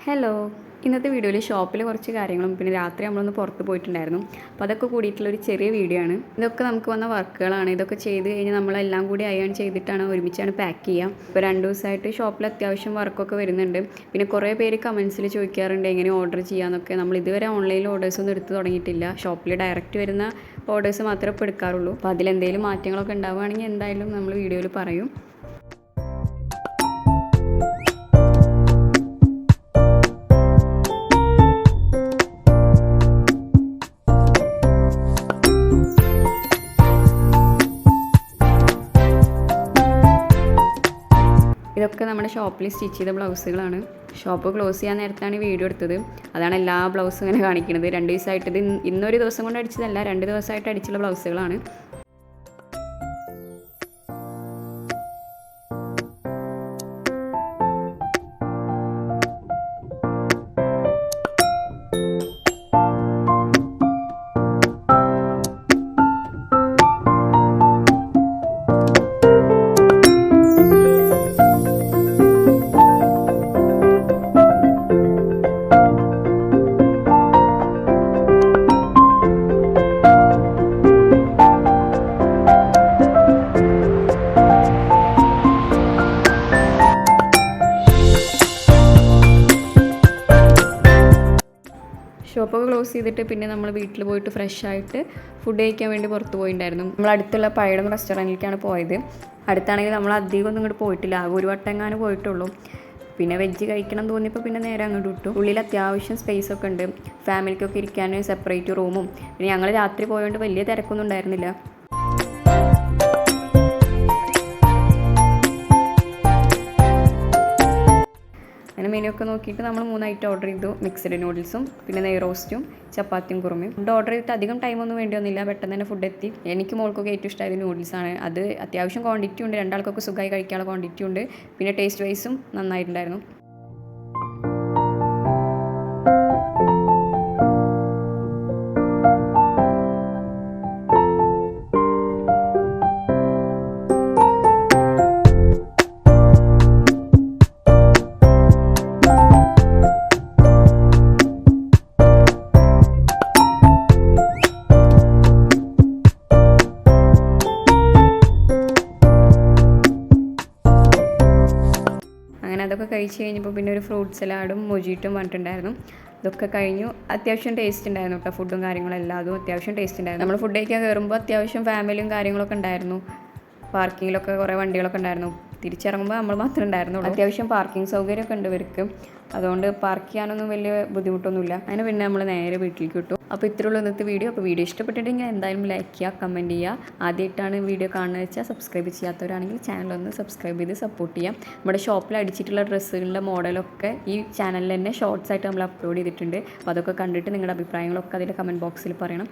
Hello, ഇന്നത്തെ വീഡിയോയിൽ ഷോപ്പിൽ കുറച്ച് കാര്യങ്ങളും പിന്നെ രാത്രി നമ്മളൊന്ന് പുറത്ത് പോയിട്ടുണ്ടായിരുന്നു. അപ്പോൾ അതൊക്കെ കൂടിയിട്ടുള്ളൊരു ചെറിയ വീഡിയോ ആണ്. ഇതൊക്കെ നമുക്ക് വന്ന വർക്കുകളാണ്. ഇതൊക്കെ ചെയ്ത് കഴിഞ്ഞ് നമ്മളെല്ലാം കൂടി അയൺ ചെയ്തിട്ടാണ് ഒരുമിച്ചാണ് പാക്ക് ചെയ്യുക. ഇപ്പോൾ 2 ദിവസമായിട്ട് ഷോപ്പിൽ അത്യാവശ്യം വർക്കൊക്കെ വരുന്നുണ്ട്. പിന്നെ കുറേ പേര് കമൻസിൽ ചോദിക്കാറുണ്ട് എങ്ങനെ ഓർഡർ ചെയ്യാമെന്നൊക്കെ. നമ്മൾ ഇതുവരെ ഓൺലൈനിൽ ഓർഡേഴ്സൊന്നും എടുത്ത് തുടങ്ങിയിട്ടില്ല. ഷോപ്പിൽ ഡയറക്റ്റ് വരുന്ന ഓർഡേഴ്സ് മാത്രമേ ഇപ്പോൾ എടുക്കാറുള്ളൂ. അപ്പോൾ അതിലെന്തെങ്കിലും മാറ്റങ്ങളൊക്കെ ഉണ്ടാവുകയാണെങ്കിൽ എന്തായാലും നമ്മൾ വീഡിയോയിൽ പറയും. ഇതൊക്കെ നമ്മുടെ ഷോപ്പിൽ സ്റ്റിച്ച് ചെയ്ത ബ്ലൗസുകളാണ്. ഷോപ്പ് ക്ലോസ് ചെയ്യാൻ നേരത്താണ് വീഡിയോ എടുത്തത്. അതാണ് എല്ലാ ബ്ലൗസും ഇങ്ങനെ കാണിക്കുന്നത്. 2 ദിവസമായിട്ട് ഇത് ഇന്നൊരു ദിവസം കൊണ്ട് അടിച്ചതല്ല, 2 ദിവസമായിട്ട് അടിച്ചുള്ള ബ്ലൗസുകളാണ്. ഷോപ്പൊക്കെ ക്ലോസ് ചെയ്തിട്ട് പിന്നെ നമ്മൾ വീട്ടിൽ പോയിട്ട് ഫ്രഷ് ആയിട്ട് ഫുഡ് കഴിക്കാൻ വേണ്ടി പുറത്ത് പോയിട്ടുണ്ടായിരുന്നു. നമ്മൾ അടുത്തുള്ള പഴയടം റെസ്റ്റോറൻറ്റിലേക്കാണ് പോയത്. അടുത്താണെങ്കിൽ നമ്മൾ അധികം ഒന്നും ഇങ്ങോട്ട് പോയിട്ടില്ല, ആകെ ഒരു വട്ടം പോയിട്ടുള്ളൂ. പിന്നെ വെജ് കഴിക്കണം തോന്നിയപ്പോൾ പിന്നെ നേരെ അങ്ങോട്ട് വിട്ടു. ഉള്ളിൽ അത്യാവശ്യം സ്പേസ് ഒക്കെ ഉണ്ട്, ഫാമിലിക്കൊക്കെ ഇരിക്കാൻ സെപ്പറേറ്റ് റൂമും. പിന്നെ ഞങ്ങൾ രാത്രി പോയതുകൊണ്ട് വലിയ തിരക്കൊന്നും ഉണ്ടായിരുന്നില്ല. അങ്ങനെ മെനു ഒക്കെ നോക്കിയിട്ട് നമ്മൾ 3 ഐറ്റം ഓർഡർ ചെയ്തു. മിക്സഡ് നൂഡിൽസും പിന്നെ നെയ് റോസ്റ്റും ചപ്പാത്തിയും കുറുമയും. ഫുഡ് ഓർഡർ ചെയ്തിട്ട് അധികം ടൈമൊന്നും വേണ്ടി വന്നില്ല, പെട്ടെന്ന് തന്നെ ഫുഡ് എത്തി. എനിക്ക് മോൾക്കൊക്കെ ഏറ്റവും ഇഷ്ടമായത് നൂഡിൽസാണ്. അത് അത്യാവശ്യം ക്വാണ്ടിറ്റി ഉണ്ട്, 2 ആൾക്കൊക്കെ സുഖമായി കഴിക്കാനുള്ള ക്വാണ്ടിറ്റി ഉണ്ട്. പിന്നെ ടേസ്റ്റ് വൈസും നന്നായിട്ടുണ്ടായിരുന്നു. അങ്ങനെ അതൊക്കെ കഴിച്ച് കഴിഞ്ഞപ്പോൾ പിന്നെ ഒരു ഫ്രൂട്ട് സലാഡും മൊജിറ്റും പറഞ്ഞിട്ടുണ്ടായിരുന്നു. ഇതൊക്കെ കഴിഞ്ഞു. അത്യാവശ്യം ടേസ്റ്റ് ഉണ്ടായിരുന്നു കേട്ടോ, ഫുഡും കാര്യങ്ങളെല്ലാം അതും അത്യാവശ്യം ടേസ്റ്റ് ഉണ്ടായിരുന്നു. നമ്മൾ ഫുഡ് കഴിക്കാൻ കയറുമ്പോൾ അത്യാവശ്യം ഫാമിലിയും കാര്യങ്ങളൊക്കെ ഉണ്ടായിരുന്നു. പാർക്കിങ്ങിലൊക്കെ കുറേ വണ്ടികളൊക്കെ ഉണ്ടായിരുന്നു. തിരിച്ചിറങ്ങുമ്പോൾ നമ്മൾ മാത്രമേ ഉണ്ടായിരുന്നുള്ളൂ. അത്യാവശ്യം പാർക്കിംഗ് സൗകര്യമൊക്കെ ഉണ്ട് ഇവർക്ക്, അതുകൊണ്ട് പാർക്ക് ചെയ്യാനൊന്നും വലിയ ബുദ്ധിമുട്ടൊന്നുമില്ല. അങ്ങനെ പിന്നെ നമ്മൾ നേരെ വീട്ടിലേക്ക് വിട്ടു. അപ്പോൾ ഇത്രയുള്ള ഇന്നത്തെ വീഡിയോ. അപ്പോൾ വീഡിയോ ഇഷ്ടപ്പെട്ടിട്ടുണ്ടെങ്കിൽ എന്തായാലും ലൈക്ക് ചെയ്യുക, കമൻറ്റ് ചെയ്യുക. ആദ്യമായിട്ടാണ് വീഡിയോ കാണുന്നത് വെച്ചാൽ സബ്സ്ക്രൈബ് ചെയ്യാത്തവരാണെങ്കിൽ ചാനലൊന്ന് സബ്സ്ക്രൈബ് ചെയ്ത് സപ്പോർട്ട് ചെയ്യാം. നമ്മുടെ ഷോപ്പിൽ അടിച്ചിട്ടുള്ള ഡ്രസ്സുകളുടെ മോഡലൊക്കെ ഈ ചാനലിൽ തന്നെ ഷോർട്സ് ആയിട്ട് നമ്മൾ അപ്ലോഡ് ചെയ്തിട്ടുണ്ട്. അപ്പോൾ അതൊക്കെ കണ്ടിട്ട് നിങ്ങളുടെ അഭിപ്രായങ്ങളൊക്കെ അതിൽ കമൻറ്റ് ബോക്സിൽ പറയണം.